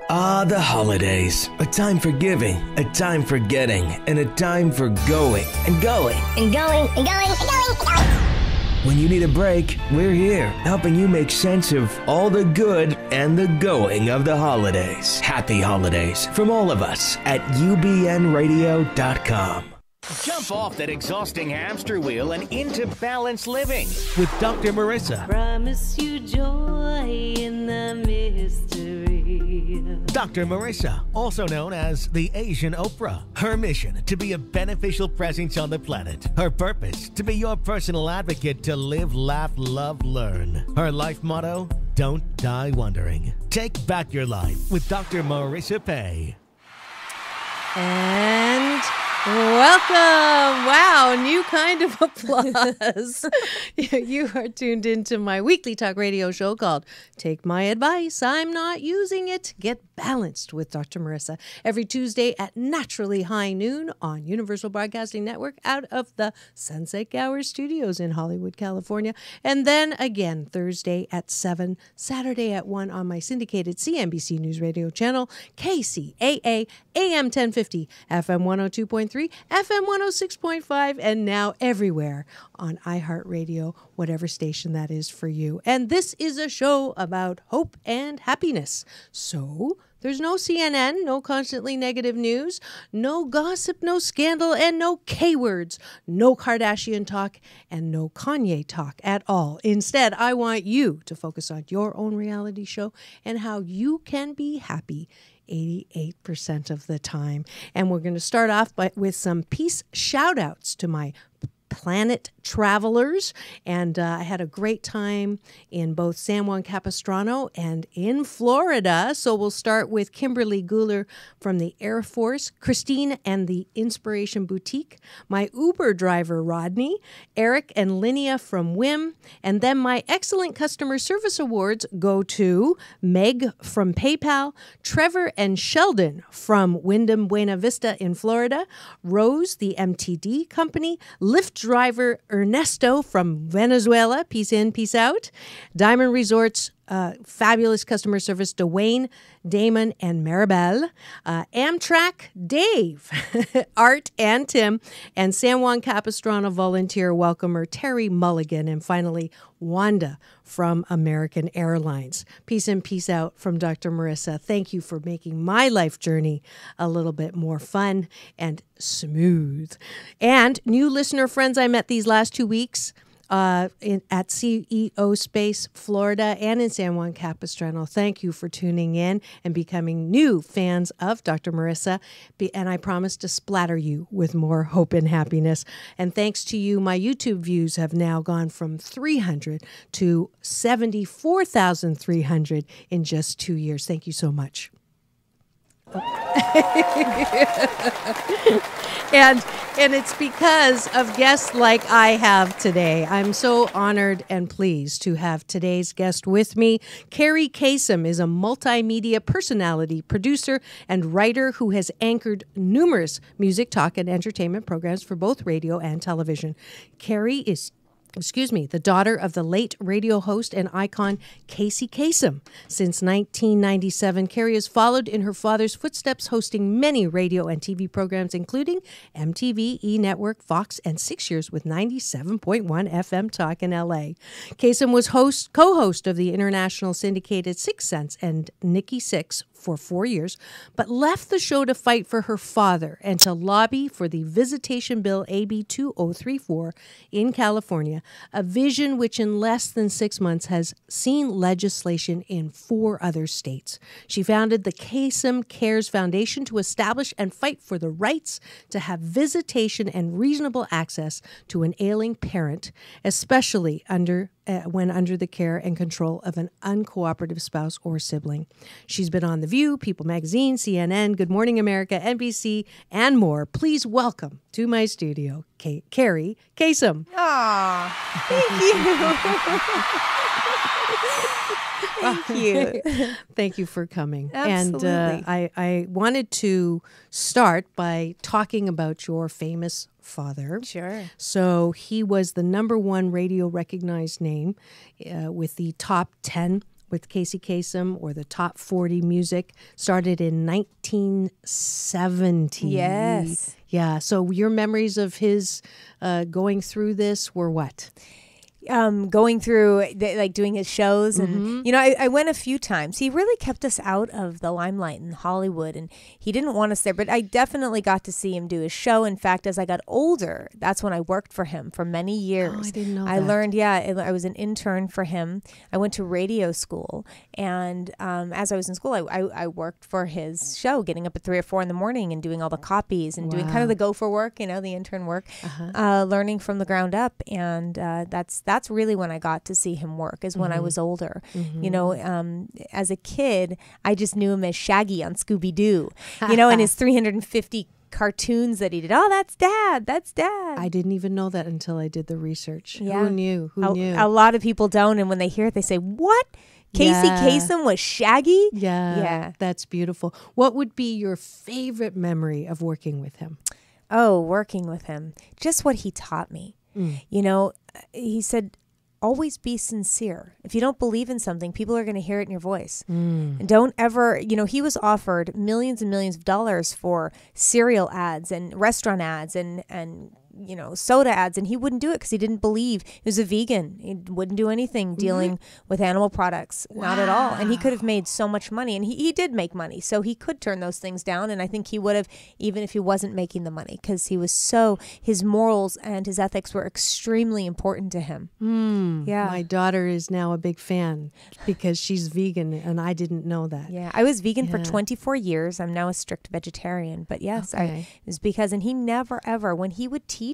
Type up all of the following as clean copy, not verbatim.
Ah, the holidays. A time for giving, a time for getting, and a time for going and going. And going, and going, and going, and going. When you need a break, we're here, helping you make sense of all the good and the going of the holidays. Happy holidays from all of us at ubnradio.com. Jump off that exhausting hamster wheel and into balanced living With Dr. Marissa. Promise you joy in the mystery. Dr. Marissa, also known as the Asian Oprah. Her mission, to be a beneficial presence on the planet. Her purpose, to be your personal advocate to live, laugh, love, learn. Her life motto, don't die wondering. Take back your life with Dr. Marissa Pay. And welcome. Wow, new kind of applause. You are tuned into my weekly talk radio show called Take My Advice, I'm Not Using It. Get balanced with Dr. Marissa every Tuesday at naturally high noon on Universal Broadcasting Network out of the Sunset Gower Studios in Hollywood, California. And then again Thursday at 7, Saturday at 1 on my syndicated CNBC News Radio channel, KCAA, AM 1050, FM 102.3, FM 106.5, and now everywhere on iHeartRadio, whatever station that is for you. And this is a show about hope and happiness. So there's no CNN, no constantly negative news, no gossip, no scandal, and no K-words, no Kardashian talk, and no Kanye talk at all. Instead, I want you to focus on your own reality show and how you can be happy 88% of the time. And we're going to start off with some peace shout-outs to my planet travelers. And I had a great time in both San Juan Capistrano and in Florida. So we'll start with Kimberly Guler from the Air Force, Christine and the Inspiration Boutique, my Uber driver Rodney, Eric and Linnea from WIM, and then my excellent customer service awards go to Meg from PayPal, Trevor and Sheldon from Wyndham Buena Vista in Florida, Rose, the MTD company, Lyft driver Ernesto from Venezuela, peace in, peace out, Diamond Resorts, fabulous customer service, Dwayne, Damon, and Maribel, Amtrak, Dave, Art, and Tim, and San Juan Capistrano volunteer welcomer Terry Mulligan, and finally Wanda from American Airlines. Peace in, peace out from Dr. Marissa. Thank you for making my life journey a little bit more fun and smooth. And new listener friends I met these last 2 weeks at CEO Space, Florida, and in San Juan Capistrano. Thank you for tuning in and becoming new fans of Dr. Marissa. And I promise to splatter you with more hope and happiness. And thanks to you, my YouTube views have now gone from 300 to 74,300 in just 2 years. Thank you so much. And it's because of guests like I have today. I'm so honored and pleased to have today's guest with me. Kerri Kasem is a multimedia personality, producer, and writer who has anchored numerous music, talk, and entertainment programs for both radio and television. Kerri is the daughter of the late radio host and icon Casey Kasem. Since 1997, Kerri has followed in her father's footsteps, hosting many radio and TV programs, including MTV, E! Network, Fox, and 6 years with 97.1 FM Talk in LA. Kasem was co-host of the international syndicated Six Sense and Nikki Sixx for 4 years, but left the show to fight for her father and to lobby for the Visitation Bill AB 2034 in California, a vision which in less than 6 months has seen legislation in 4 other states. She founded the Kasem Cares Foundation to establish and fight for the rights to have visitation and reasonable access to an ailing parent, especially when under the care and control of an uncooperative spouse or sibling. She's been on The View, People Magazine, CNN, Good Morning America, NBC, and more. Please welcome to my studio, Kerri Kasem. Aw, thank you. Thank you. Thank you for coming. Absolutely. And I wanted to start by talking about your famous father. Sure. So he was the #1 radio recognized name with the top 10 with Casey Kasem, or the Top 40 Music, started in 1970. Yes. Yeah. So your memories of his going through this were what? Going through, doing his shows. And, I went a few times. He really kept us out of the limelight in Hollywood, and he didn't want us there. But I definitely got to see him do his show. In fact, as I got older, that's when I worked for him for many years. Oh, I didn't know I that. learned, I was an intern for him. I went to radio school. And as I was in school, I worked for his show, getting up at 3 or 4 in the morning and doing all the copies and doing kind of the gopher work, the intern work, learning from the ground up. And that's really when I got to see him work, is when I was older. As a kid, I just knew him as Shaggy on Scooby-Doo, and his 350 cartoons that he did. Oh, that's Dad. That's Dad. I didn't even know that until I did the research. Yeah. Who knew? Who knew? A lot of people don't. And when they hear it, they say, what? Casey Kasem was Shaggy? Yeah. That's beautiful. What would be your favorite memory of working with him? Oh, working with him. Just what he taught me. He said, always be sincere. If you don't believe in something, people are going to hear it in your voice. And don't ever, he was offered millions and millions of dollars for cereal ads and restaurant ads and soda ads, and he wouldn't do it because he didn't believe. He was a vegan. He wouldn't do anything dealing with animal products, not at all. And he could have made so much money, and he did make money, so he could turn those things down. And I think he would have, even if he wasn't making the money, because his morals and his ethics were extremely important to him. Yeah. My daughter is now a big fan because she's vegan, and I didn't know that. Yeah, I was vegan for 24 years. I'm now a strict vegetarian. But yes, it was because, and he never ever, when he would teach,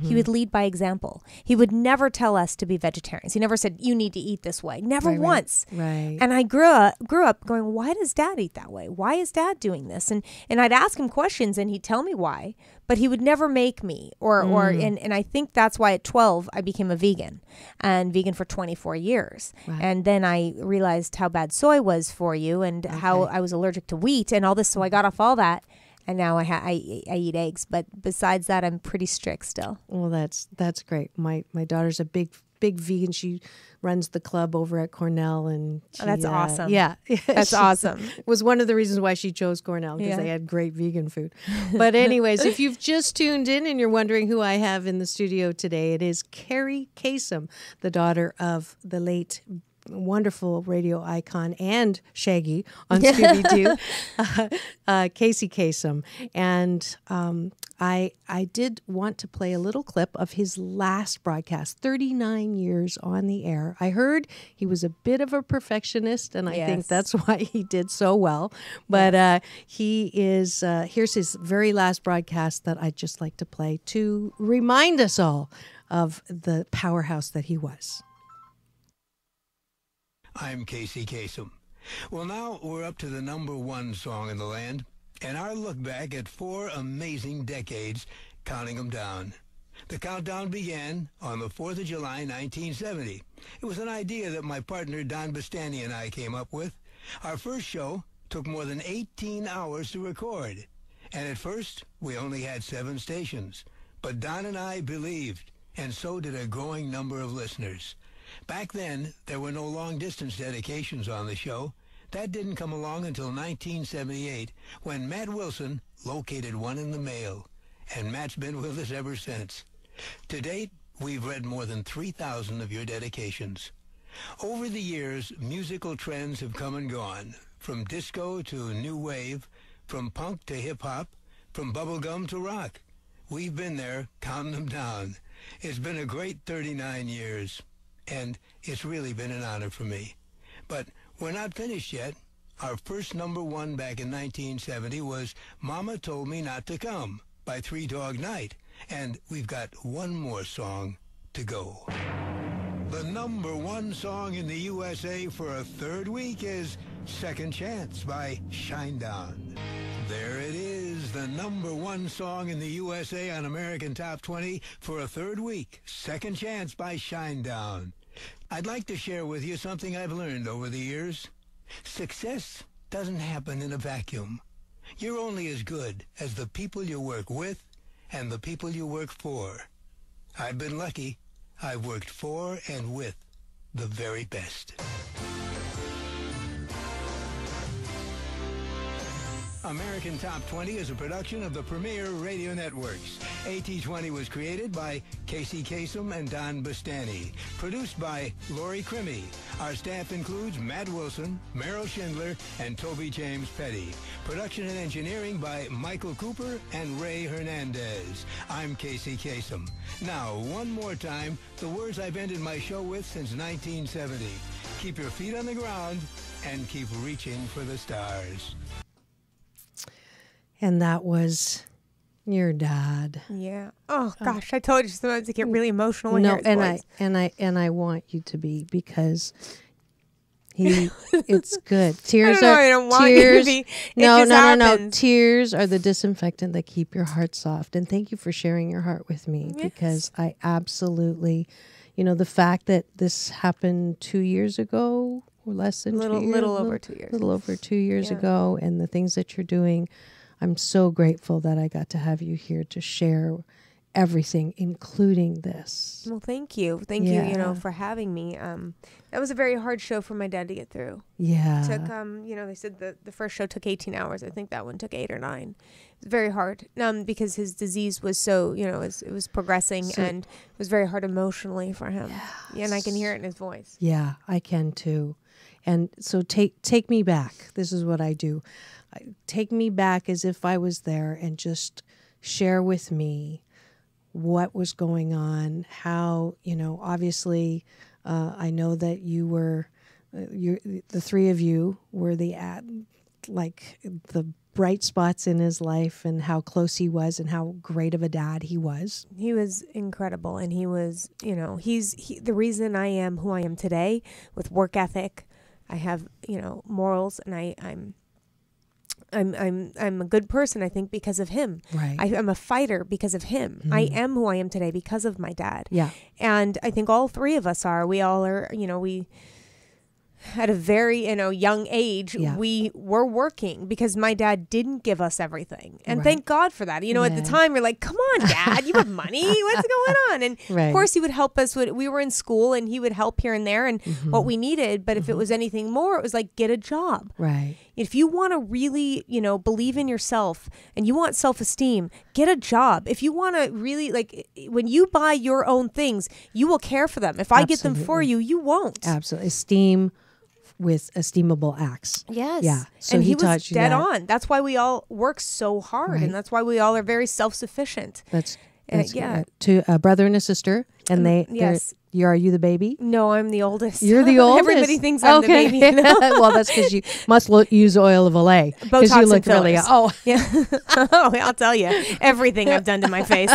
he would lead by example. He would never tell us to be vegetarians. He never said, you need to eat this way. Never once. Right. And I grew up going, why does Dad eat that way? Why is Dad doing this? And I'd ask him questions, and he'd tell me why, but he would never make me. And I think that's why at 12 I became a vegan, and vegan for 24 years. Right. And then I realized how bad soy was for you, and how I was allergic to wheat and all this. So I got off all that. And now I eat eggs, but besides that, I'm pretty strict still. Well, that's great. My daughter's a big vegan. She runs the club over at Cornell, and that's awesome. Yeah, that's awesome. Was one of the reasons why she chose Cornell, because they had great vegan food. But anyways, if you've just tuned in and you're wondering who I have in the studio today, it is Kerri Kasem, the daughter of the late wonderful radio icon and Shaggy on Scooby-Doo, Casey Kasem. And I did want to play a little clip of his last broadcast, 39 years on the air. I heard he was a bit of a perfectionist, and I think that's why he did so well. But he is, here's his very last broadcast that I'd just like to play to remind us all of the powerhouse that he was. I'm Casey Kasem. Well, now we're up to the #1 song in the land, and our look back at 4 amazing decades, counting them down. The countdown began on the 4th of July, 1970. It was an idea that my partner Don Bastani and I came up with. Our first show took more than 18 hours to record, and at first we only had 7 stations. But Don and I believed, and so did a growing number of listeners. Back then, there were no long-distance dedications on the show. That didn't come along until 1978, when Matt Wilson located one in the mail, and Matt's been with us ever since. To date, we've read more than 3,000 of your dedications. Over the years, musical trends have come and gone, from disco to new wave, from punk to hip-hop, from bubblegum to rock. We've been there, counting them down. It's been a great 39 years. And it's really been an honor for me. But we're not finished yet. Our first #1 back in 1970 was Mama Told Me Not to Come by Three Dog Night. And we've got one more song to go. The #1 song in the USA for a third week is Second Chance by Shinedown. There it is, the #1 song in the USA on American Top 20 for a third week, Second Chance by Shinedown. I'd like to share with you something I've learned over the years. Success doesn't happen in a vacuum. You're only as good as the people you work with and the people you work for. I've been lucky. I've worked for and with the very best. American Top 20 is a production of the Premier Radio Networks. AT20 was created by Casey Kasem and Don Bustani. Produced by Lori Crimmy. Our staff includes Matt Wilson, Merrill Schindler, and Toby James Petty. Production and engineering by Michael Cooper and Ray Hernandez. I'm Casey Kasem. Now, one more time, the words I've ended my show with since 1970. Keep your feet on the ground and keep reaching for the stars. And that was your dad. Yeah. Oh gosh, I told you sometimes I get really emotional when No, I hear his voice. and I want you to be, because it's good. Tears I don't want you to be. No. Tears are the disinfectant that keep your heart soft. And thank you for sharing your heart with me, because I absolutely, the fact that this happened 2 years ago, or less than 2 years, little over 2 years. little over 2 years ago, and the things that you're doing. I'm so grateful that I got to have you here to share everything, including this. Well, thank you. Thank you, for having me. That was a very hard show for my dad to get through. Yeah. It took, they said the first show took 18 hours. I think that one took 8 or 9. It was very hard because his disease was so, it was progressing, and it was very hard emotionally for him. Yes. Yeah, and I can hear it in his voice. Yeah, I can too. And so take me back. This is what I do. Take me back as if I was there, and just share with me what was going on, how, obviously I know that you were, the three of you were the bright spots in his life, and how close he was and how great of a dad he was. He was incredible, and he was, he's the reason I am who I am today, with work ethic. I have, morals, and I'm a good person, I think, because of him. Right. I'm a fighter because of him. I am who I am today because of my dad. Yeah. And I think all three of us are. We all are, we at a very, young age, we were working because my dad didn't give us everything. And thank God for that. At the time, you're like, come on, Dad, you have money. What's going on? And of course, he would help us. We were in school, and he would help here and there and what we needed. But if it was anything more, it was like, get a job. Right. If you want to really, believe in yourself and you want self-esteem, get a job. If you want to really, when you buy your own things, you will care for them. If I get them for you, you won't. Absolutely. Esteem with esteemable acts. Yes. Yeah. So and he taught was you dead that. on. That's why we all work so hard, and that's why we all are very self-sufficient. That's yeah. To a brother and a sister, and yes. Are you the baby? No, I'm the oldest. You're the oldest? Everybody thinks I'm the baby. Well, that's because you must use oil of Olay. Botox you look and fillers. really yeah. I'll tell you everything I've done to my face.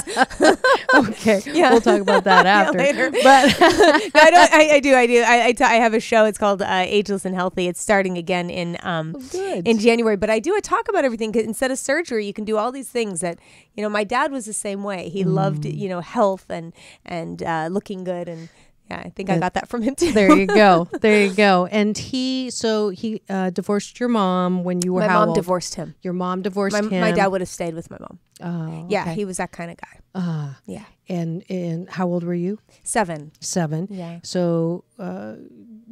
Okay, we'll talk about that after. Later. But no, I do. I have a show. It's called Ageless and Healthy. It's starting again in January. But I talk about everything. 'Cause instead of surgery, you can do all these things that my dad was the same way. He loved health and looking good, and I think I got that from him too. There you go. And he divorced your mom when you were my how mom old? Divorced him. Your mom divorced him. My dad would have stayed with my mom. Oh, yeah, okay. he was that kind of guy. Yeah. And how old were you? 7. 7. Yeah. So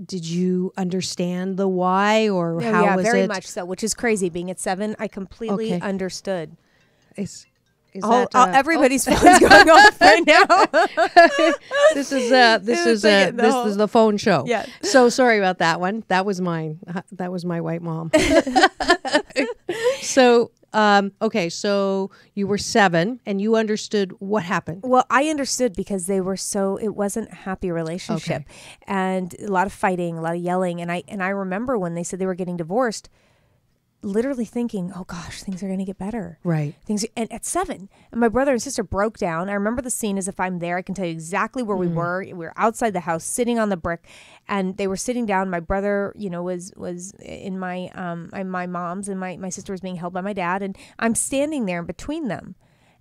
did you understand the why, or how was it? Yeah, very much so, which is crazy. Being at 7, I completely understood. Everybody's phone's going off right now. This is the phone show. Yeah. So sorry about that one. That was mine. That was my white mom. So so you were 7 and you understood what happened. Well, I understood because it wasn't a happy relationship, and a lot of fighting, a lot of yelling, and I remember when they said they were getting divorced, literally thinking, oh gosh, things are going to get better. Right. And at 7, and my brother and sister broke down. I remember the scene as if I'm there. I can tell you exactly where we were. We were outside the house, sitting on the brick, and they were sitting down. My brother, was in my mom's, and my sister was being held by my dad, and I'm standing there in between them,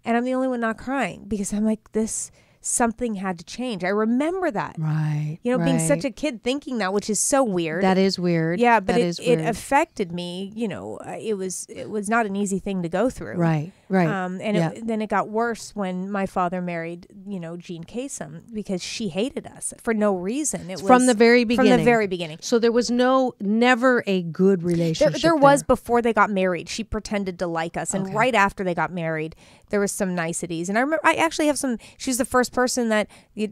and I'm the only one not crying because I'm like, this something had to change. I remember that. Right. You know, being such a kid thinking that, which is so weird. That is weird. Yeah, but that it is weird. affected me. You know, it was not an easy thing to go through. Right. Right. And then it got worse when my father married, you know, Jean Kasem, because she hated us for no reason. It was from the very beginning. From the very beginning. So there was never a good relationship. There was before they got married. She pretended to like us, and right after they got married, there was some niceties. And I remember I actually have some. She was the first person that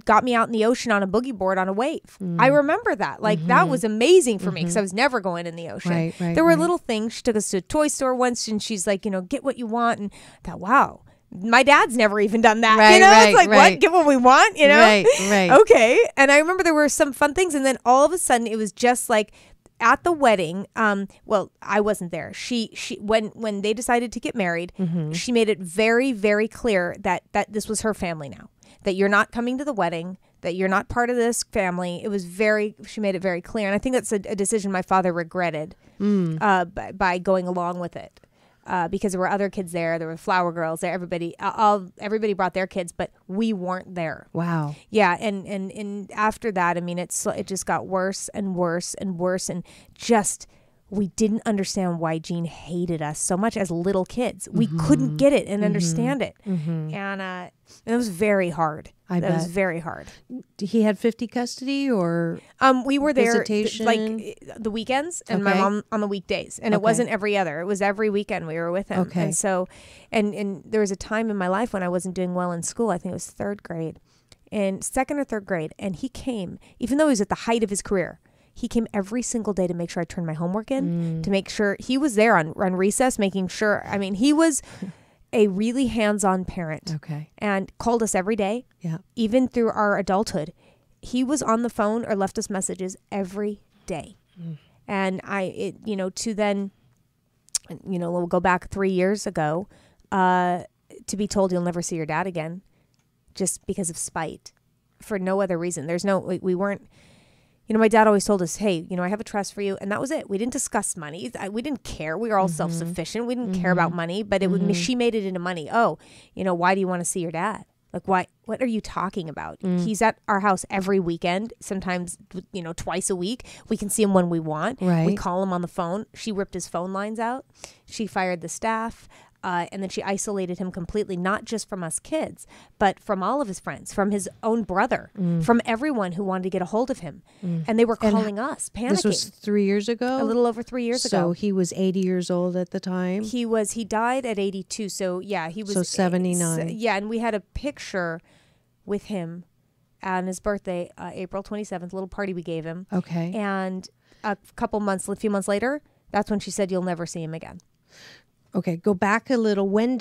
got me out in the ocean on a boogie board on a wave. I remember that. Like that was amazing for me because I was never going in the ocean. Right, there were little things. She took us to a toy store once, and she's like, you know, get what you want. And I thought, wow. My dad's never even done that. Right, you know, right, it's like, right. what? Get what we want, you know? Right. Okay. And I remember there were some fun things. And then all of a sudden, it was just like at the wedding. Well, I wasn't there. She when they decided to get married, she made it very, very clear that this was her family now. That you're not coming to the wedding, that you're not part of this family. She made it very clear. And I think that's a decision my father regretted by going along with it. Because there were other kids there. There were flower girls there. Everybody brought their kids, but we weren't there. Wow. Yeah, and after that, I mean, it just got worse and worse and worse, and just we didn't understand why Jean hated us so much as little kids. We couldn't get it and understand it, and it was very hard. I bet. It was very hard. He had 50 custody, or we were there visitation? like the weekends, and my mom on the weekdays, and it wasn't every other. It was every weekend we were with him. Okay. And so, and there was a time in my life when I wasn't doing well in school. I think it was third grade, and second or third grade, and he came, even though he was at the height of his career. He came every single day to make sure I turned my homework in, to make sure he was there on recess, making sure. I mean, he was a really hands-on parent. Okay. And called us every day. Yeah. Even through our adulthood. He was on the phone or left us messages every day. And to then, we'll go back 3 years ago, to be told you'll never see your dad again, just because of spite, for no other reason. We weren't. My dad always told us, hey, I have a trust for you. And that was it. We didn't discuss money. We didn't care. We were all self-sufficient. We didn't care about money, but she made it into money. Oh, why do you want to see your dad? Like, why? What are you talking about? He's at our house every weekend, sometimes, twice a week. We can see him when we want. Right. We call him on the phone. She ripped his phone lines out. She fired the staff. And then she isolated him completely, not just from us kids, but from all of his friends, from his own brother, from everyone who wanted to get a hold of him. And they were calling us, panicking. This was 3 years ago? A little over 3 years ago. So he was 80 years old at the time? He died at 82. So yeah, he was. So 79. Yeah, and we had a picture with him on his birthday, April 27th, little party we gave him. Okay. And a few months later, that's when she said, you'll never see him again. Okay, go back a little. When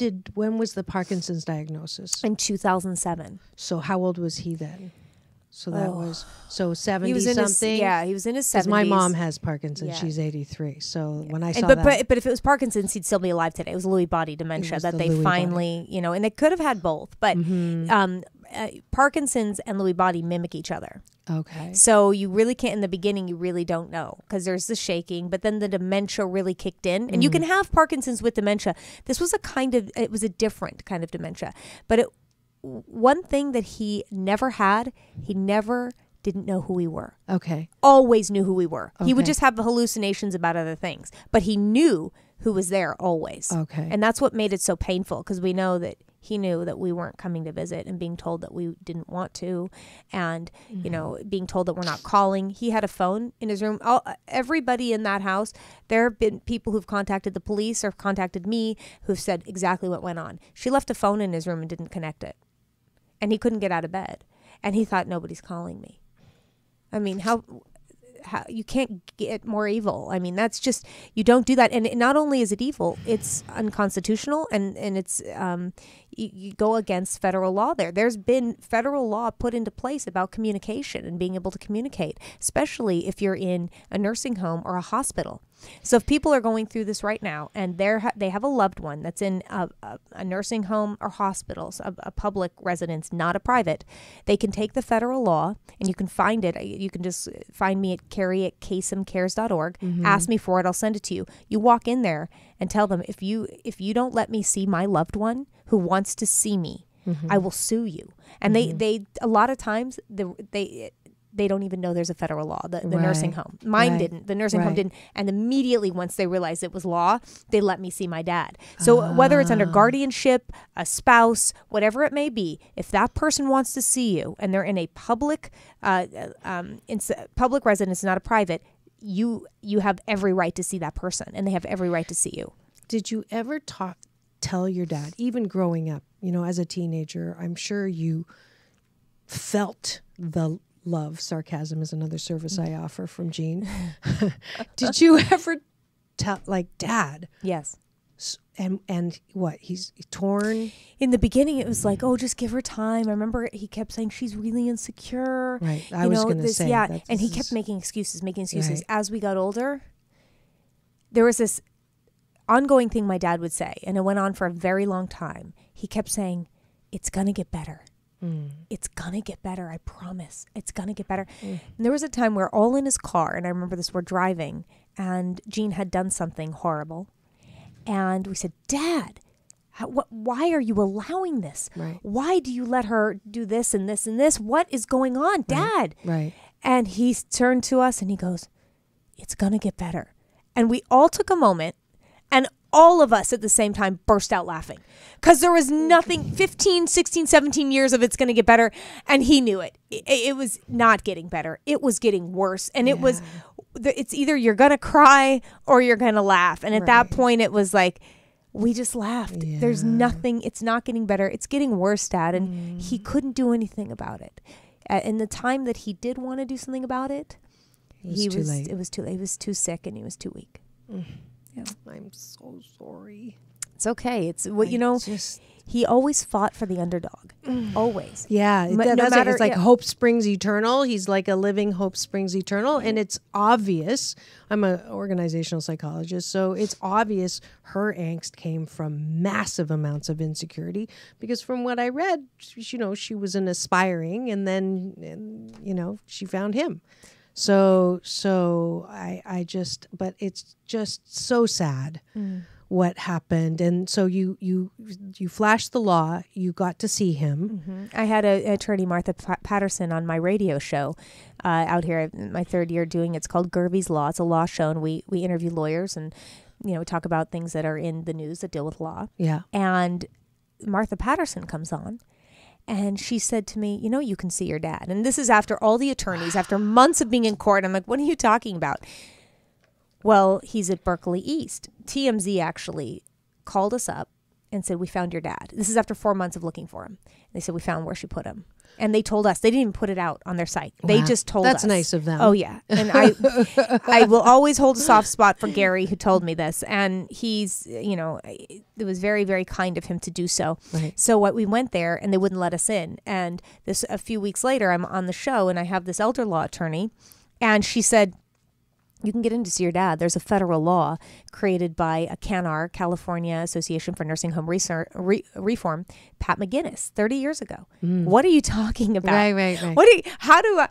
was the Parkinson's diagnosis? In 2007. So how old was he then? So that was 70 he was something. He was in his 70s. My mom has Parkinson's. Yeah. She's 83. So when I saw but that, but if it was Parkinson's, he'd still be alive today. It was Lewy body dementia that they finally, and they could have had both, but Parkinson's and Lewy body mimic each other. Okay. So you really can't, in the beginning, you really don't know, because there's the shaking, but then the dementia really kicked in. And you can have Parkinson's with dementia. This was it was a different kind of dementia. But one thing that he never had, he never didn't know who we were. Okay. Always knew who we were. Okay. He would just have hallucinations about other things, but he knew who was there always. Okay. And that's what made it so painful, because we know that he knew that we weren't coming to visit, and being told that we didn't want to, and being told that we're not calling. He had a phone in his room. Everybody in that house, there have been people who've contacted the police or contacted me who've said exactly what went on. She left a phone in his room and didn't connect it, and he couldn't get out of bed, and he thought, nobody's calling me. I mean, how you can't get more evil. I mean, that's just, you don't do that. And not only is it evil, it's unconstitutional, and it's you go against federal law there. There's been federal law put into place about communication and being able to communicate, especially if you're in a nursing home or a hospital. So if people are going through this right now, and they have a loved one that's in a nursing home or hospitals, a public residence, not a private, they can take the federal law, and you can find it. You can just find me at Kerri@KasemCares.org. Ask me for it. I'll send it to you. You walk in there and tell them, if you don't let me see my loved one who wants to see me, I will sue you. And they a lot of times they don't even know there's a federal law, the nursing home. Mine didn't. The nursing home didn't. And immediately once they realized it was law, they let me see my dad. So whether it's under guardianship, a spouse, whatever it may be, if that person wants to see you and they're in a public public residence, not a private, you have every right to see that person, and they have every right to see you. Did you ever tell your dad, even growing up, as a teenager, I'm sure you felt the love. Sarcasm is another service I offer from Jean. Did you ever tell, Dad? Yes. And what? He's torn? In the beginning, it was like, oh, just give her time. I remember he kept saying she's really insecure. Right. I was going to say. Yeah. And he kept making excuses. Right. As we got older, there was this ongoing thing my dad would say, and it went on for a very long time. He kept saying, it's going to get better. It's going to get better. I promise. It's going to get better. And there was a time we're all in his car, and I remember this, we're driving, and Jean had done something horrible. And we said, Dad, why are you allowing this? Right. Why do you let her do this and this and this? What is going on, Dad? Right. And he turned to us and he goes, it's going to get better. And we all took a moment, and all of us at the same time burst out laughing because there was nothing 15, 16, 17 years of it's going to get better. And he knew it. It was not getting better. It was getting worse. And it's either you're going to cry or you're going to laugh. And at that point, it was like, we just laughed. Yeah. There's nothing. It's not getting better. It's getting worse, Dad. And he couldn't do anything about it. In the time that he did want to do something about it, it was too late. It was too late. He was too sick and he was too weak. Yeah. I'm so sorry. It's okay. It's what he always fought for the underdog. Always. Yeah. No matter, it's like hope springs eternal. He's like a living hope springs eternal. And it's obvious. I'm an organizational psychologist, so it's obvious her angst came from massive amounts of insecurity, because from what I read, she was an aspiring, and then she found him. So but it's just so sad what happened. And so you flashed the law, you got to see him. I had an attorney, Martha Patterson, on my radio show out here, my third year doing, it's called Gervie's Law. It's a law show, and we interview lawyers and, we talk about things that are in the news that deal with law. Yeah. And Martha Patterson comes on. And she said to me, you can see your dad. And this is after all the attorneys, after months of being in court. I'm like, what are you talking about? Well, he's at Berkeley East. TMZ actually called us up and said, we found your dad. This is after 4 months of looking for him. They said, we found where she put him. And they told us. They didn't even put it out on their site. Wow. They just told us. That's nice of them. Oh, yeah. And I will always hold a soft spot for Gary, who told me this. And he's, it was very, very kind of him to do so. Right. So we went there, and they wouldn't let us in. And a few weeks later, I'm on the show, and I have this elder law attorney. And she said, you can get in to see your dad. There's a federal law created by a CANAR, California Association for Nursing Home Reform, Pat McGinnis, 30 years ago. What are you talking about? Right. How do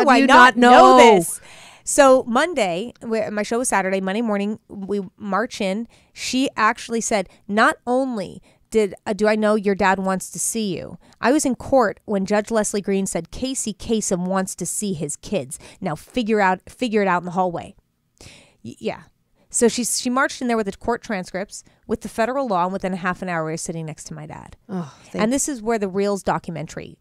I not know this? So Monday, my show was Saturday. Monday morning, we march in. She actually said, not only do I know your dad wants to see you? I was in court when Judge Leslie Green said Casey Kasem wants to see his kids. Now figure it out in the hallway. Yeah. So she marched in there with the court transcripts, with the federal law, and within a half an hour, we were sitting next to my dad. Oh, and this is where the Reels documentary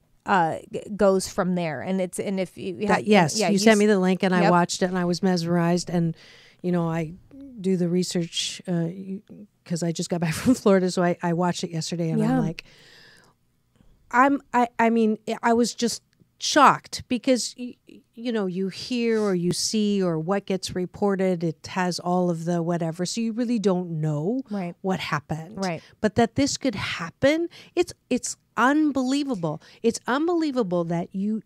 goes from there. And if you you sent me the link, and I watched it, and I was mesmerized. And I do the research because I just got back from Florida, so I watched it yesterday, and I'm like, I was just shocked, because you hear or you see or what gets reported, it has all of the whatever, so you really don't know what happened. Right. But that this could happen, it's unbelievable. It's unbelievable that you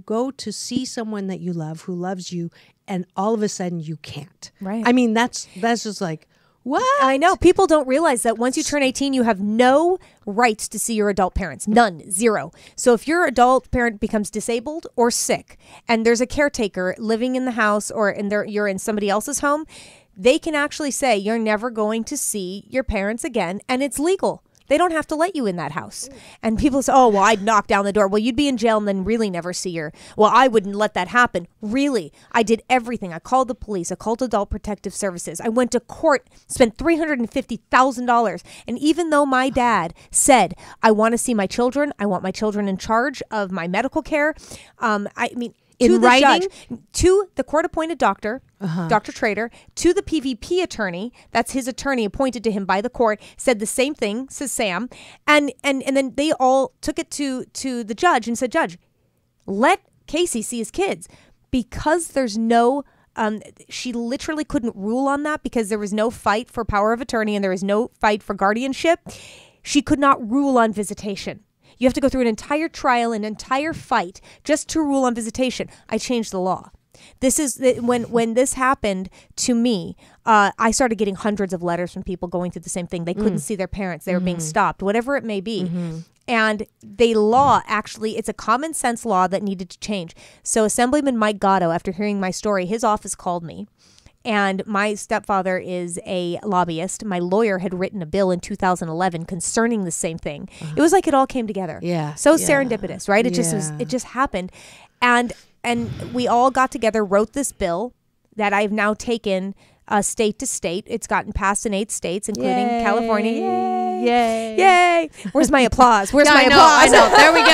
go to see someone that you love, who loves you, and all of a sudden you can't. Right. I mean, that's just like, what? I know. People don't realize that once you turn 18, you have no rights to see your adult parents. None. Zero. So if your adult parent becomes disabled or sick, and there's a caretaker living in the house, or you're in somebody else's home, they can actually say you're never going to see your parents again, and it's legal. They don't have to let you in that house. And people say, oh, well, I'd knock down the door. Well, you'd be in jail and then really never see her. Well, I wouldn't let that happen. Really? I did everything. I called the police. I called Adult Protective Services. I went to court, spent $350,000. And even though my dad said, I want to see my children, I want my children in charge of my medical care. To the judge, to the court-appointed doctor, Dr. Trader, to the PVP attorney, that's his attorney appointed to him by the court, said the same thing, says Sam, and then they all took it to the judge and said, Judge, let Casey see his kids. Because there's no, she literally couldn't rule on that because there was no fight for power of attorney and there was no fight for guardianship. She could not rule on visitation. You have to go through an entire trial, an entire fight just to rule on visitation. I changed the law. This is when this happened to me, I started getting hundreds of letters from people going through the same thing. They couldn't see their parents. They were being stopped, whatever it may be. And it's a common sense law that needed to change. So Assemblyman Mike Gatto, after hearing my story, his office called me. And my stepfather is a lobbyist. My lawyer had written a bill in 2011 concerning the same thing. It was like it all came together. Yeah. So serendipitous, right? It just happened. And we all got together, wrote this bill that I've now taken state to state. It's gotten passed in 8 states, including California. Yay. Yay. Yay. Where's my applause? Where's my applause? I know. There we go.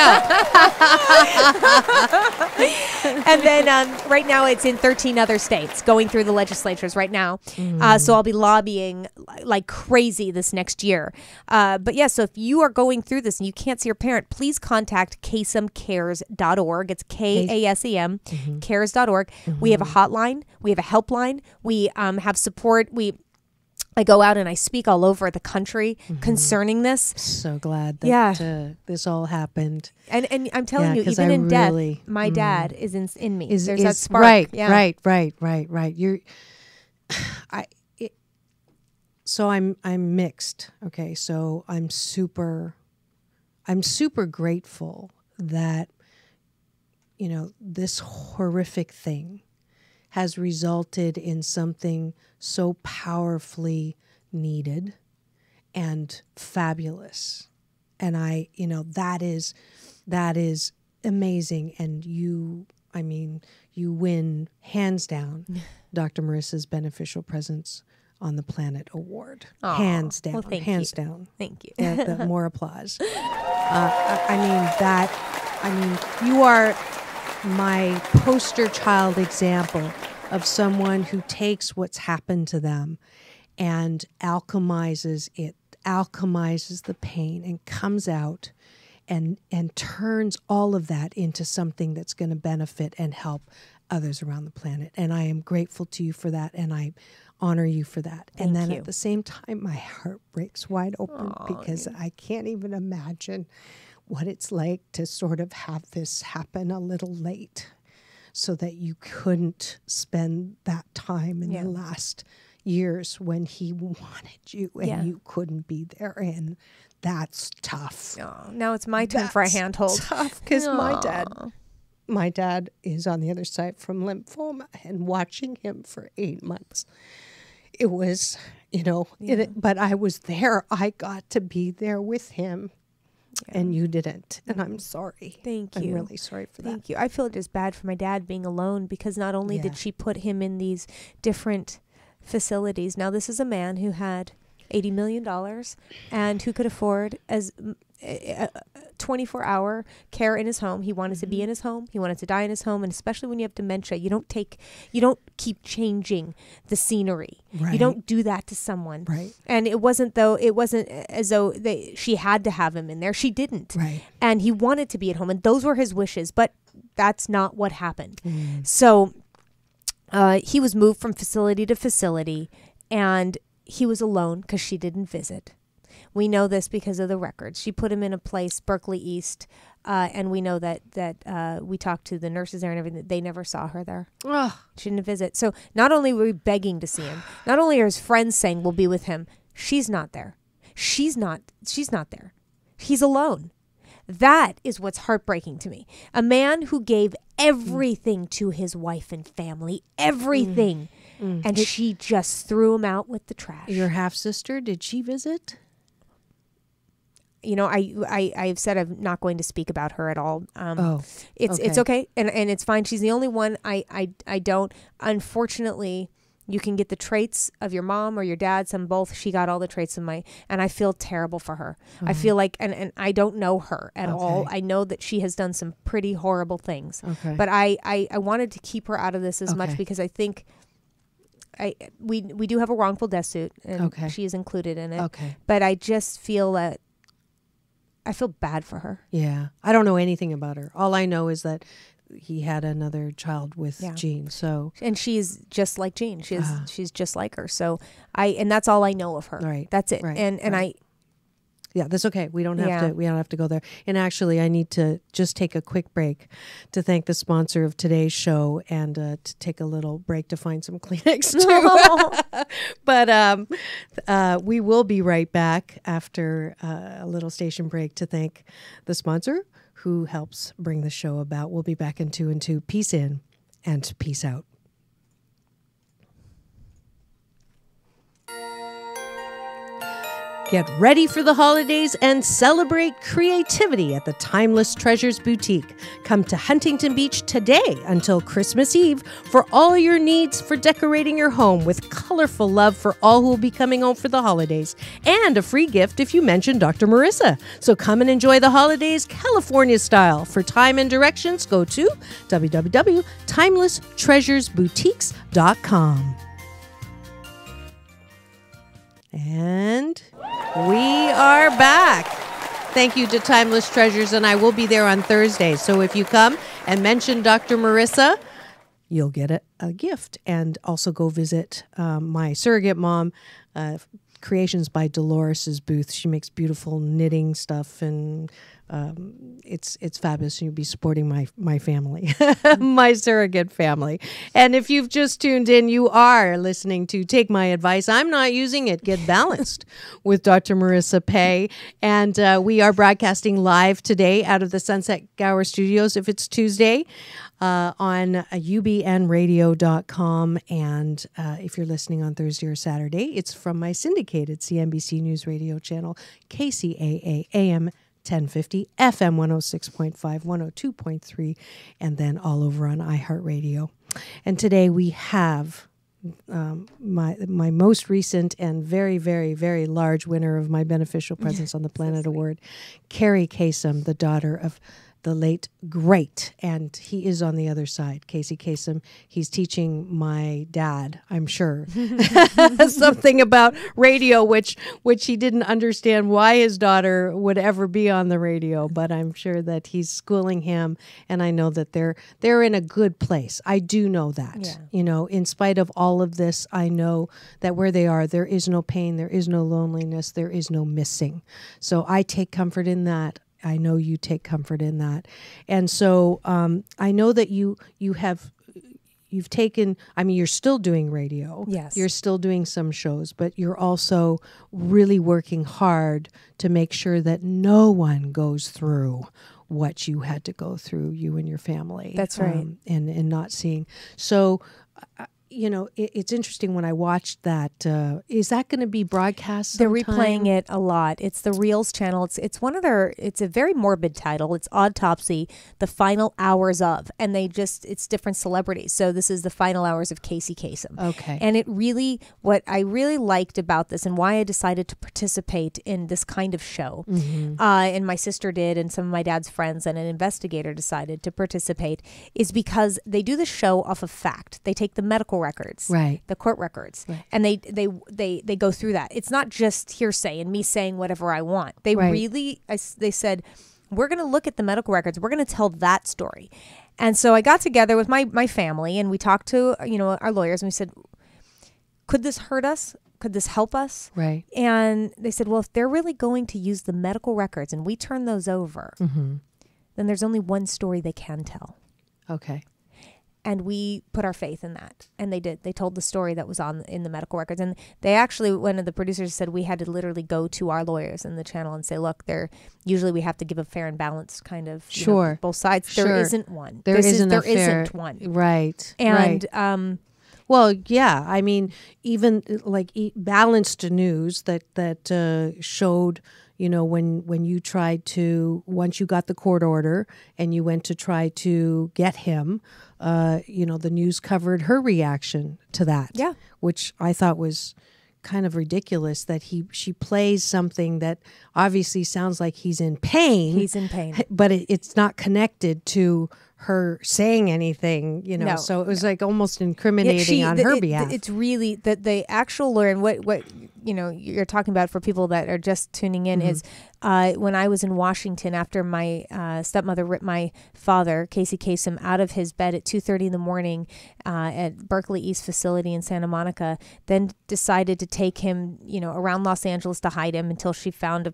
And then right now it's in 13 other states going through the legislatures right now. So I'll be lobbying like crazy this next year. But yeah, so if you are going through this and you can't see your parent, please contact kasemcares.org. It's KASEM, cares.org. We have a hotline. We have a helpline. We have support. I go out and I speak all over the country concerning this. So glad that this all happened. And I'm telling you, even in death, my dad is in me. There's that spark. Right. So I'm mixed. Okay, so I'm super grateful that this horrific thing has resulted in something so powerfully needed and fabulous. And that is amazing. And you win hands down Dr. Marissa's Beneficial Presence on the Planet Award. Aww. Hands down. Well, thank hands you. down. Thank you. More applause. You are my poster child example of someone who takes what's happened to them and alchemizes the pain and comes out and turns all of that into something that's going to benefit and help others around the planet. And I am grateful to you for that, and I honor you for that. Thank and then you. at the same time, my heart breaks wide open because I can't even imagine what it's like to sort of have this happen a little late so that you couldn't spend that time in the last years when he wanted you and you couldn't be there. And that's tough. Oh, now it's my turn for a handhold. Tough because my dad is on the other side from lymphoma, and watching him for 8 months, it was, but I was there. I got to be there with him. And you didn't. And I'm sorry. Thank you. I'm really sorry for that. Thank you. I feel just bad for my dad being alone because not only did she put him in these different facilities. Now, this is a man who had $80 million and who could afford as 24-hour care in his home. He wanted to be in his home. He wanted to die in his home. And especially when you have dementia, you don't keep changing the scenery. Right. You don't do that to someone. Right. And it wasn't as though she had to have him in there. She didn't. Right. And he wanted to be at home, and those were his wishes, but that's not what happened. So he was moved from facility to facility, and he was alone because she didn't visit. We know this because of the records. She put him in a place, Berkeley East, and we know that we talked to the nurses there and everything. They never saw her there. She didn't visit. So not only were we begging to see him, not only are his friends saying we'll be with him, she's not there. She's not there. He's alone. That is what's heartbreaking to me. A man who gave everything to his wife and family, everything, and she just threw him out with the trash. Your half-sister, did she visit? I've said I'm not going to speak about her at all. It's okay. okay, and it's fine. She's the only one I don't. Unfortunately, you can get the traits of your mom or your dad, some both. She got all the traits of and I feel terrible for her. I feel like, and I don't know her at all. I know that she has done some pretty horrible things. Okay. But I wanted to keep her out of this as much because I think we do have a wrongful death suit, and she is included in it. Okay. But I just feel that I feel bad for her. Yeah. I don't know anything about her. All I know is that he had another child with Jean. So, and she's just like Jean. She's just like her. So and that's all I know of her. Right. That's it. Right. And yeah, that's okay. We don't have to go there. And actually, I need to just take a quick break to thank the sponsor of today's show and to take a little break to find some Kleenex too. But we will be right back after a little station break to thank the sponsor who helps bring the show about. We'll be back in 2 and 2. Peace in and peace out. Get ready for the holidays and celebrate creativity at the Timeless Treasures Boutique. Come to Huntington Beach today until Christmas Eve for all your needs for decorating your home with colorful love for all who will be coming home for the holidays and a free gift if you mention Dr. Marissa. So come and enjoy the holidays California style. For time and directions, go to www.timelesstreasuresboutiques.com. And we are back. Thank you to Timeless Treasures, and I will be there on Thursday. So if you come and mention Dr. Marissa, you'll get a gift. And also go visit my surrogate mom, Creations by Dolores' booth. She makes beautiful knitting stuff, and it's fabulous. You'll be supporting my family, my surrogate family. And if you've just tuned in, you are listening to Take My Advice. I'm not using it. Get balanced with Dr. Marissa Pay. And we are broadcasting live today out of the Sunset Gower Studios, if it's Tuesday, on ubnradio.com. And if you're listening on Thursday or Saturday, it's from my syndicated CNBC News Radio channel, KCAA AM 1050, FM 106.5, 102.3, and then all over on iHeartRadio. And today we have my most recent and very, very, very large winner of my Beneficial Presence on the Planet Award, Kerri Kasem, the daughter of the late great, and he is on the other side, Casey Kasem. He's teaching my dad, I'm sure, something about radio, which he didn't understand why his daughter would ever be on the radio, but I'm sure that he's schooling him, and I know that they're in a good place. I do know that. Yeah. In spite of all of this, I know that where they are, there is no pain, there is no loneliness, there is no missing. So I take comfort in that. I know you take comfort in that. And so I know that you've taken, you're still doing radio. Yes. You're still doing some shows, but you're also really working hard to make sure that no one goes through what you had to go through, you and your family. That's right. And not seeing. So, it's interesting when I watched that. Is that going to be broadcast sometime? They're replaying it a lot. It's the Reels channel. It's it's a very morbid title. It's Autopsy, The Final Hours of, and it's different celebrities. So this is the final hours of Casey Kasem. Okay. And what I really liked about this and why I decided to participate in this kind of show, and my sister did, and some of my dad's friends and an investigator decided to participate, is because they do the show off of fact. They take the medical records, right, the court records, right, and they go through that. It's not just hearsay and me saying whatever I want. They really, they said, we're going to look at the medical records. We're going to tell that story. And so I got together with my family and we talked to our lawyers and we said, could this hurt us? Could this help us? Right. And they said, well, if they're really going to use the medical records and we turn those over, then there's only one story they can tell. Okay. And we put our faith in that. And they did. They told the story that was in the medical records. And they actually, one of the producers said we had to literally go to our lawyers in the channel and say, look, usually we have to give a fair and balanced kind of, both sides. There isn't one. There isn't one. Right. And, well, yeah. Even like balanced news that showed, when you tried to, once you got the court order and you went to try to get him, the news covered her reaction to that. Yeah. Which I thought was kind of ridiculous, that she plays something that obviously sounds like he's in pain. He's in pain. But it's not connected to her saying anything, No, so it was like almost incriminating on her behalf. It's really the actual lawyer, and what you're talking about for people that are just tuning in is when I was in Washington after my stepmother ripped my father, Casey Kasem, out of his bed at 2:30 in the morning at Berkeley East facility in Santa Monica, then decided to take him, around Los Angeles to hide him until she found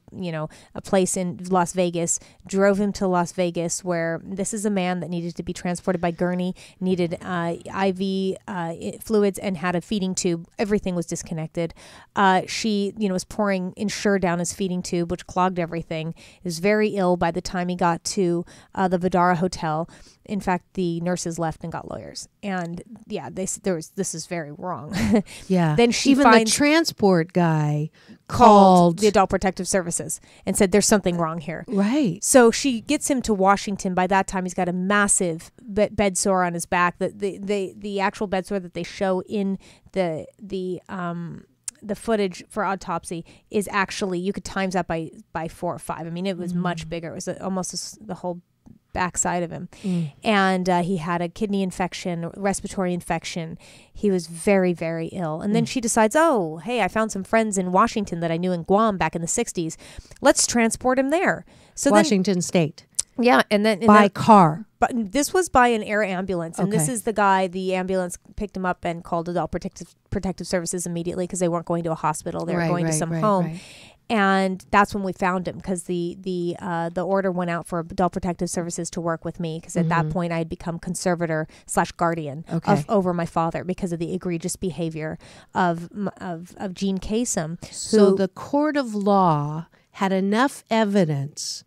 a place in Las Vegas, drove him to Las Vegas, where this is a man that needed to be transported by gurney, needed IV fluids, and had a feeding tube. Everything was disconnected. She, was pouring Ensure down his feeding tube, which clogged everything. He was very ill by the time he got to the Vidara Hotel. In fact, the nurses left and got lawyers. And this is very wrong. Yeah. Then she even finds the transport guy called the Adult Protective Services and said, there's something wrong here. Right. So she gets him to Washington. By that time, he's got a massive bed sore on his back. The actual bed sore that they show in the footage for autopsy is actually, you could times that by 4 or 5. I mean, it was much bigger. It was almost the whole backside of him. And he had a kidney infection, respiratory infection. He was very, very ill. And then she decides, oh, hey, I found some friends in Washington that I knew in Guam back in the 60s. Let's transport him there. So Washington State. Yeah. And then by car. But this was by an air ambulance. And this Okay. is the guy, the ambulance picked him up and called Adult Protective Services immediately because they weren't going to a hospital. They were going to some home. Right. And that's when we found him, because the order went out for Adult Protective Services to work with me, because at that point I had become conservator/guardian over my father because of the egregious behavior of Gene Kasem. So the court of law had enough evidence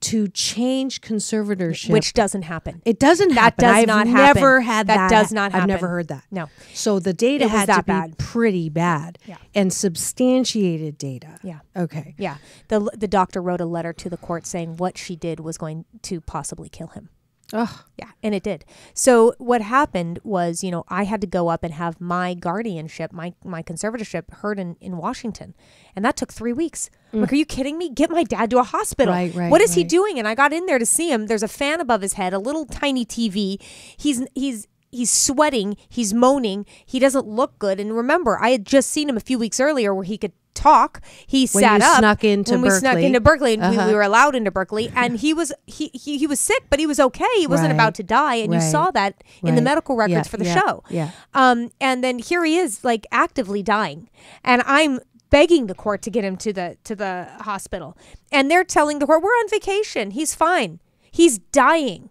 to change conservatorship, which doesn't happen. It doesn't That happen. does I've not never happen. had That that. does not happen. I've never heard that. No. So the data It was had that to be bad. pretty bad. Yeah. And substantiated data. Yeah. Okay. Yeah. The doctor wrote a letter to the court saying what she did was going to possibly kill him. Ugh. Yeah, and it did. So what happened was, I had to go up and have my guardianship, my conservatorship heard in Washington. And that took 3 weeks. I'm like, are you kidding me? Get my dad to a hospital. Right, What is he right. doing? And I got in there to see him. There's a fan above his head, a little tiny TV. He's sweating. He's moaning. He doesn't look good. And remember, I had just seen him a few weeks earlier where he could talk. He When sat you up snuck into when we snuck Berkeley. into Berkeley, and we were allowed into Berkeley, and he was sick, but he was okay. He wasn't Right. about to die, and you Right. saw that in the Right. medical records Yeah, for the yeah, show. yeah. And then here he is, like actively dying, and I'm begging the court to get him to the hospital, and they're telling the court, we're on vacation. He's fine. He's dying.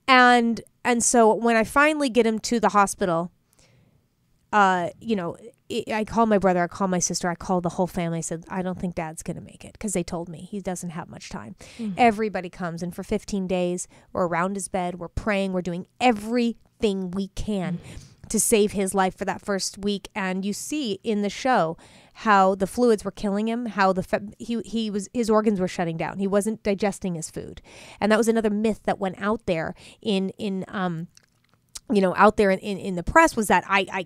And so when I finally get him to the hospital, I call my brother, I call my sister, I call the whole family. I said, I don't think Dad's going to make it, because they told me he doesn't have much time. Everybody comes, and for 15 days, we're around his bed, we're praying, we're doing everything we can to save his life for that first week. And you see in the show how the fluids were killing him, how his organs were shutting down. He wasn't digesting his food. And that was another myth that went out there out there in the press, was that I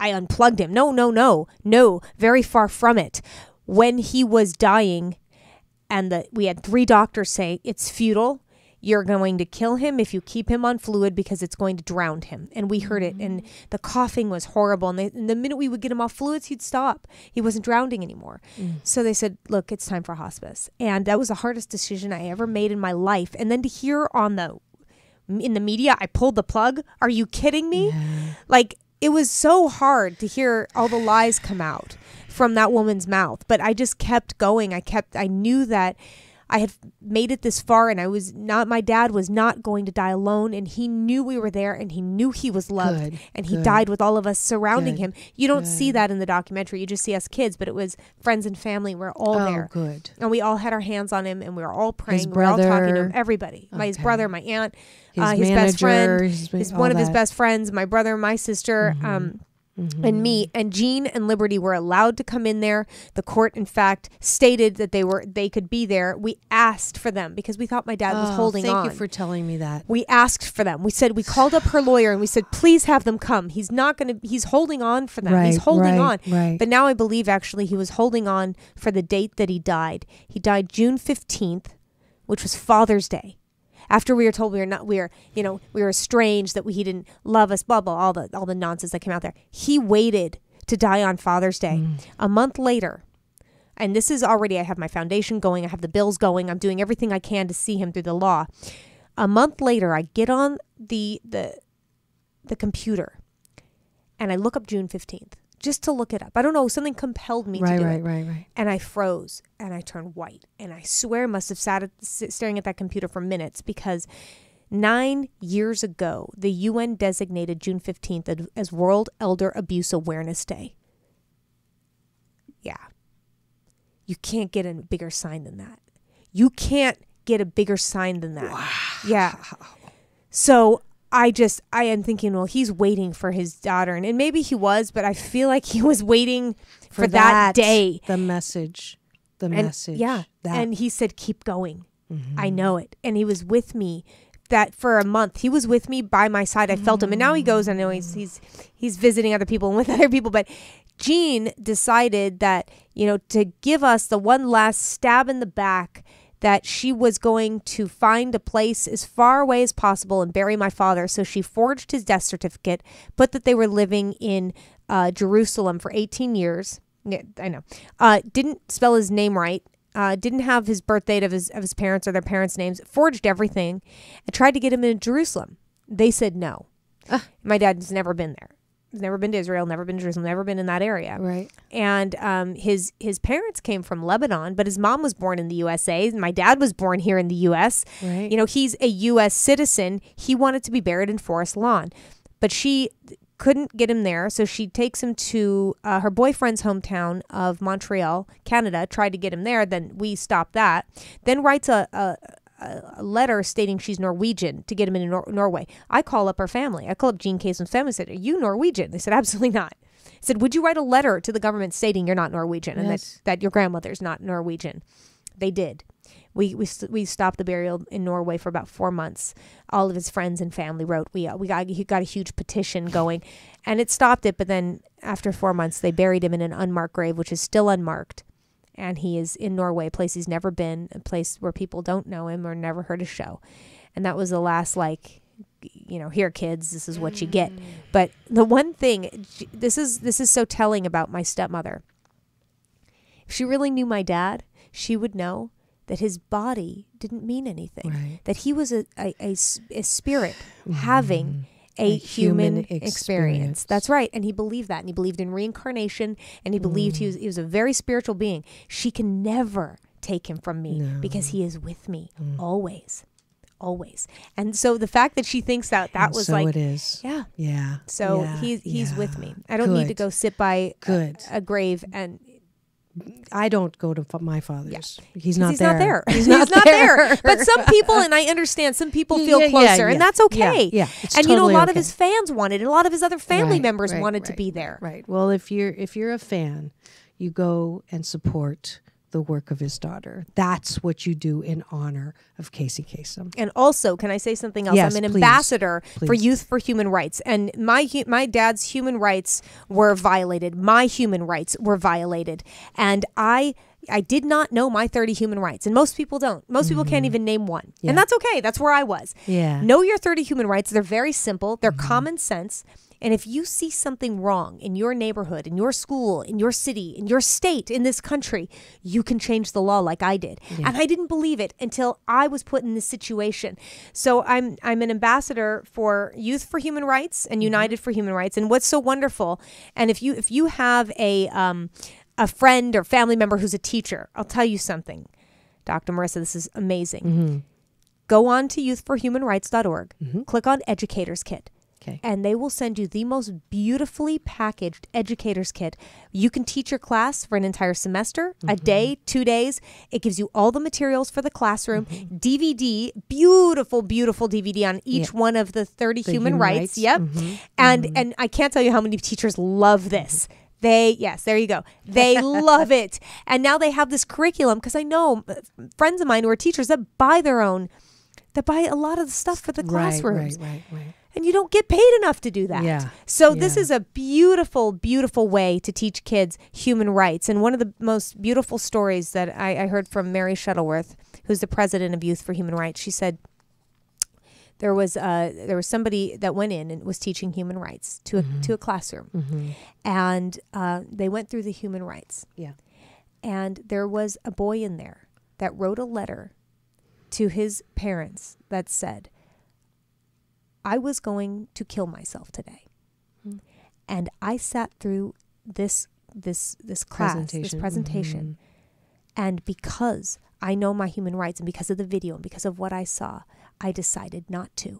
unplugged him. No, very far from it. When he was dying, and we had 3 doctors say it's futile. You're going to kill him if you keep him on fluid, because it's going to drown him. And we heard it, and the coughing was horrible. And the minute we would get him off fluids, he'd stop. He wasn't drowning anymore. So they said, look, it's time for hospice. And that was the hardest decision I ever made in my life. And then to hear in the media, I pulled the plug. Are you kidding me? Yeah. Like, it was so hard to hear all the lies come out from that woman's mouth. But I just kept going. I knew that I had made it this far, and my dad was not going to die alone, and he knew we were there, and he knew he was loved, and he died with all of us surrounding him. You don't see that in the documentary. You just see us kids, but it was friends and family. We're all there. Good. And we all had our hands on him, and we were all praying. His we were all talking to brother. him. Everybody. His brother, my aunt, His his best manager, friend, all one of his that. best friends, my brother, my sister. and me, and Jean and Liberty were allowed to come in there. The court, in fact, stated that they could be there. We asked for them because we thought my dad was holding on. Thank you for telling me that. We asked for them. We called up her lawyer and we said, please have them come. He's holding on for them. He's holding on. Right. But now I believe actually he was holding on for the date that he died. He died June 15th, which was Father's Day. After we were told we were estranged, that he didn't love us, blah, blah, all the nonsense that came out there. He waited to die on Father's Day. A month later, and this is already, I have my foundation going, I have the bills going, I'm doing everything I can to see him through the law. A month later, I get on the computer and I look up June 15th just to look it up. I don't know, something compelled me to do it. Right. And I froze and I turned white. And I swear I must have sat staring at that computer for minutes because 9 years ago, the UN designated June 15th as World Elder Abuse Awareness Day. Yeah. You can't get a bigger sign than that. You can't get a bigger sign than that. Wow. Yeah. So I am thinking, well, he's waiting for his daughter. And maybe he was, but I feel like he was waiting for that day. The message. Yeah. And he said, keep going. I know it. And he was with me that for a month. He was with me by my side. I felt him. And now he goes, I know he's visiting other people and with other people. But Jean decided that, to give us the one last stab in the back, that she was going to find a place as far away as possible and bury my father. So she forged his death certificate, put that they were living in Jerusalem for 18 years. Yeah, I know. Didn't spell his name right. Didn't have his birth date of his parents or their parents' names. Forged everything and tried to get him in Jerusalem. They said no. My dad's never been there. He's never been to Israel, never been to Jerusalem, never been in that area. Right. And his parents came from Lebanon, but his mom was born in the USA. My dad was born here in the U.S. Right. He's a U.S. citizen. He wanted to be buried in Forest Lawn, but she couldn't get him there. So she takes him to her boyfriend's hometown of Montreal, Canada, tried to get him there. Then we stopped that. Then writes a letter stating she's Norwegian to get him into Norway. I call up her family. I call up Jean Kasem's family and said, are you Norwegian? They said, absolutely not. I said, would you write a letter to the government stating you're not Norwegian and that your grandmother's not Norwegian? They did. We stopped the burial in Norway for about 4 months. All of his friends and family wrote. He got a huge petition going, and it stopped it. But then after 4 months, they buried him in an unmarked grave, which is still unmarked. And he is in Norway, a place he's never been, a place where people don't know him or never heard a show. And that was the last, here, kids, this is what you get. But the one thing, this is so telling about my stepmother. If she really knew my dad, she would know that his body didn't mean anything. Right. That he was a spirit having a human experience. That's right. And he believed that. And he believed in reincarnation. And he believed he was a very spiritual being. She can never take him from me because he is with me always. Always. And so the fact that she thinks that was so it is. Yeah. Yeah. So he's with me. I don't need to go sit by a grave and... I don't go to my father's. Yeah. He's not there. He's not there. But some people, and I understand, some people feel closer, and that's okay. Yeah. And totally a lot of his fans wanted, and a lot of his other family members wanted to be there. Right. Well, if you're a fan, you go and support the work of his daughter. That's what you do in honor of Casey Kasem. And also, can I say something else? Yes, I'm an ambassador for Youth for Human Rights. And my dad's human rights were violated. My human rights were violated. And I did not know my 30 human rights. And most people don't. Most people can't even name one. Yeah. And that's okay. That's where I was. Yeah. Know your 30 human rights. They're very simple. They're common sense. And if you see something wrong in your neighborhood, in your school, in your city, in your state, in this country, you can change the law like I did. Yeah. And I didn't believe it until I was put in this situation. So I'm an ambassador for Youth for Human Rights and United for Human Rights. And what's so wonderful, and if you have a friend or family member who's a teacher, I'll tell you something, Dr. Marissa, this is amazing. Go on to youthforhumanrights.org, click on Educator's Kit. Okay. And they will send you the most beautifully packaged educator's kit. You can teach your class for an entire semester, a day, 2 days. It gives you all the materials for the classroom, DVD, beautiful, beautiful DVD on each one of the 30 human rights. Yep. And I can't tell you how many teachers love this. Yes, there you go. They love it. And now they have this curriculum, because I know friends of mine who are teachers that buy a lot of the stuff for the classrooms. Right. And you don't get paid enough to do that. Yeah. So this is a beautiful, beautiful way to teach kids human rights. And one of the most beautiful stories that I heard from Mary Shuttleworth, who's the president of Youth for Human Rights, she said there was somebody that went in and was teaching human rights to a classroom. And they went through the human rights. Yeah. And there was a boy in there that wrote a letter to his parents that said, I was going to kill myself today. And I sat through this class, this presentation. And because I know my human rights, and because of the video, and because of what I saw, I decided not to.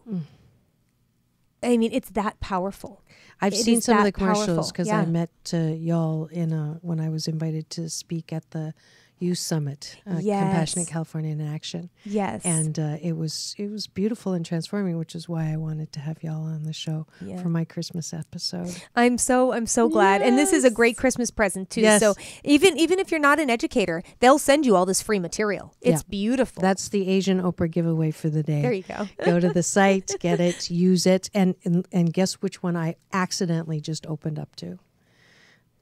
I mean, it's that powerful. I've seen some of the commercials because I met y'all when I was invited to speak at the Youth Summit, Compassionate California in Action. Yes. And it was beautiful and transforming, which is why I wanted to have y'all on the show for my Christmas episode. I'm so glad. And this is a great Christmas present too. Yes. So even if you're not an educator, they'll send you all this free material. It's beautiful. That's the Asian Oprah giveaway for the day. There you go. Go to the site, get it, use it, and guess which one I accidentally just opened up to.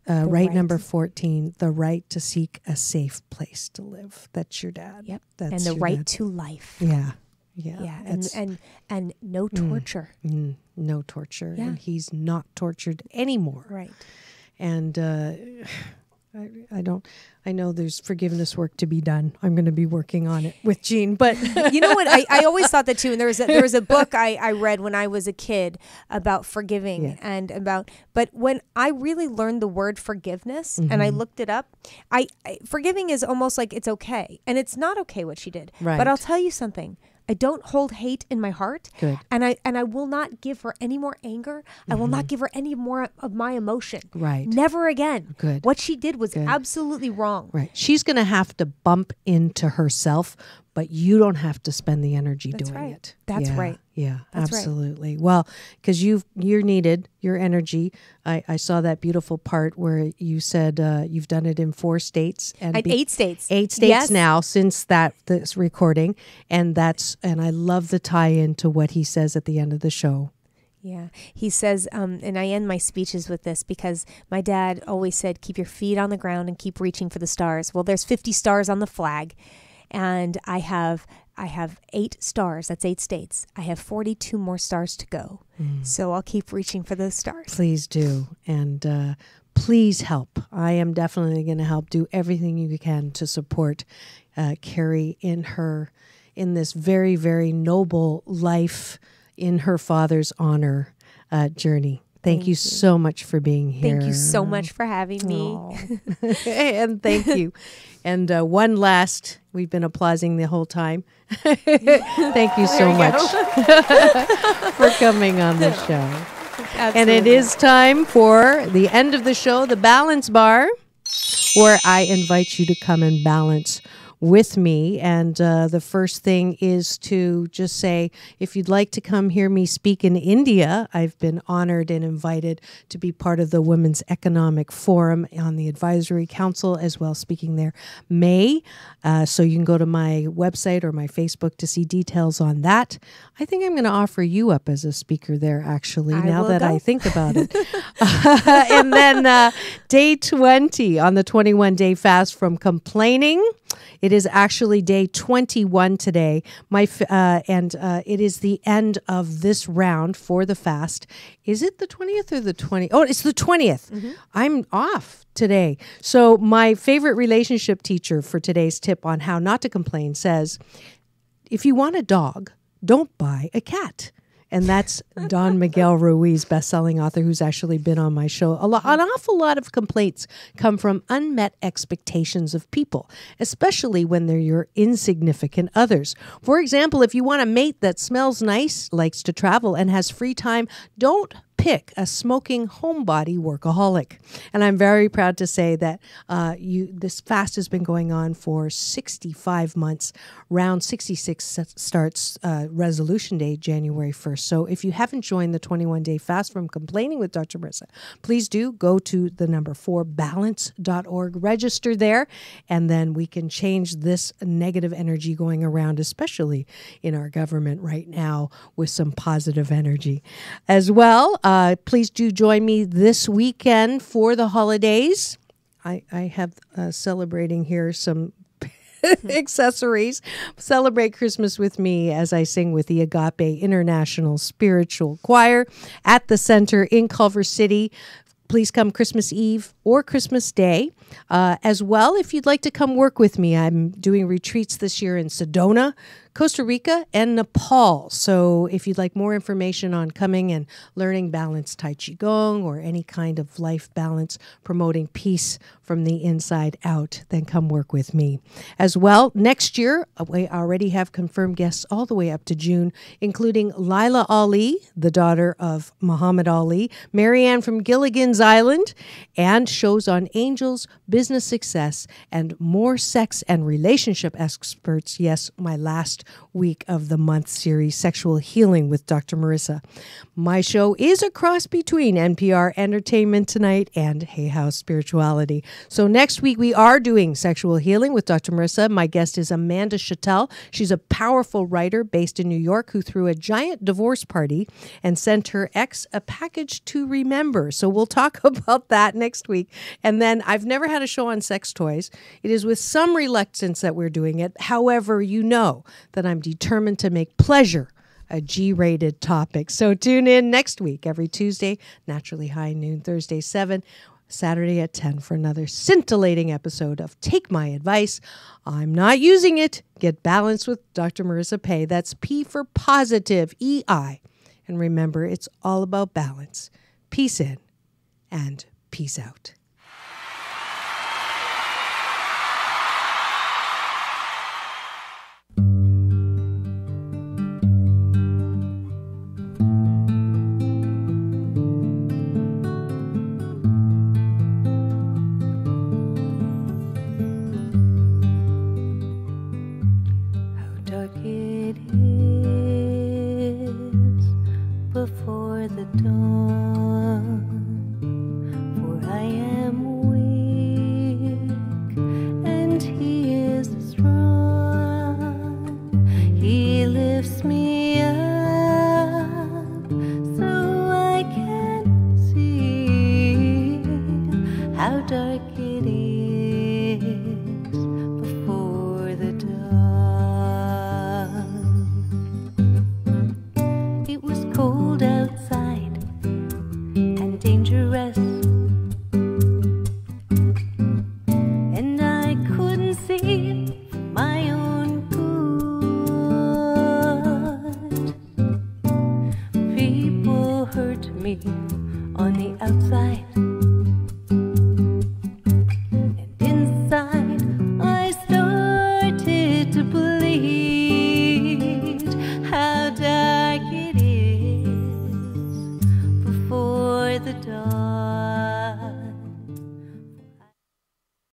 Right number 14, the right to seek a safe place to live. That's your dad. Yep. That's and the your right dad. to life. Yeah. And no torture. No torture. Yeah. And he's not tortured anymore. Right. And I know there's forgiveness work to be done. I'm going to be working on it with Jean, but you know what? I always thought that too. And there was a book I read when I was a kid about forgiving but when I really learned the word forgiveness and I looked it up, forgiving is almost like it's okay. And it's not okay what she did. Right. But I'll tell you something. I don't hold hate in my heart. Good. And I will not give her any more anger. I will not give her any more of my emotion. Right. Never again. Good. What she did was absolutely wrong. right. She's going to have to bump into herself, but you don't have to spend the energy doing it. That's right. Yeah, That's absolutely. Right. Well, because you're needed, your energy. I saw that beautiful part where you said you've done it in 4 states. And 8 states. 8 states now since this recording. And I love the tie-in to what he says at the end of the show. Yeah. He says, and I end my speeches with this because my dad always said, keep your feet on the ground and keep reaching for the stars. Well, there's 50 stars on the flag. And I have 8 stars. That's 8 states. I have 42 more stars to go. So I'll keep reaching for those stars. Please do. And please help. I am definitely going to help. Do everything you can to support Kerri in this very, very noble life in her father's honor journey. Thank you so much for being here. Thank you so much for having me. And thank you. And one last, we've been applauding the whole time. Thank you so much for coming on the show. Absolutely. And it is time for the end of the show, the Balance Bar, where I invite you to come and balance with me. And the first thing is to just say, if you'd like to come hear me speak in India, I've been honored and invited to be part of the Women's Economic Forum on the Advisory Council as well, speaking there May. So you can go to my website or my Facebook to see details on that. I think I'm going to offer you up as a speaker there, actually, now that I think about it. And then day 20 on the 21-day fast from complaining. It is actually day 21 today. It is the end of this round for the fast. Is it the 20th or the 20th? Oh, it's the 20th. Mm-hmm. I'm off today. So my favorite relationship teacher for today's tip on how not to complain says, if you want a dog, don't buy a cat. And that's Don Miguel Ruiz, best-selling author who's actually been on my show. An awful lot of complaints come from unmet expectations of people, especially when they're your insignificant others. For example, if you want a mate that smells nice, likes to travel, and has free time, don't pick a smoking homebody workaholic. And I'm very proud to say that this fast has been going on for 65 months. Round 66 starts resolution day, January 1st. So if you haven't joined the 21-day fast from complaining with Dr. Marissa, please do go to the number 4balance.org, register there, and then we can change this negative energy going around, especially in our government right now, with some positive energy. As well, please do join me this weekend for the holidays. I have celebrating here some accessories. Celebrate Christmas with me as I sing with the Agape International Spiritual Choir at the Center in Culver City. Please come Christmas Eve or Christmas Day. As well, if you'd like to come work with me, I'm doing retreats this year in Sedona, Costa Rica, and Nepal. So if you'd like more information on coming and learning balance Tai Chi Gong or any kind of life balance, promoting peace from the inside out, then come work with me. As well, next year, we already have confirmed guests all the way up to June, including Lila Ali, the daughter of Muhammad Ali, Marianne from Gilligan's Island, and shows on angels, business success, and more sex and relationship experts. Yes, my last week of the month series, Sexual Healing with Dr. Marissa. My show is a cross between NPR Entertainment Tonight and Hay House Spirituality. So next week we are doing Sexual Healing with Dr. Marissa. My guest is Amanda Chattel. She's a powerful writer based in New York who threw a giant divorce party and sent her ex a package to remember. So we'll talk about that next week. And then I've never had a show on sex toys. It is with some reluctance that we're doing it. However, you know that I'm determined to make pleasure a G-rated topic. So tune in next week, every Tuesday, naturally high noon, Thursday 7, Saturday at 10 for another scintillating episode of Take My Advice. I'm not using it. Get balanced with Dr. Marissa Pay. That's P for positive, EI. And remember, it's all about balance. Peace in and peace out. Before the dawn, for I am weak and He is strong. He lifts me up so I can see how dark it is.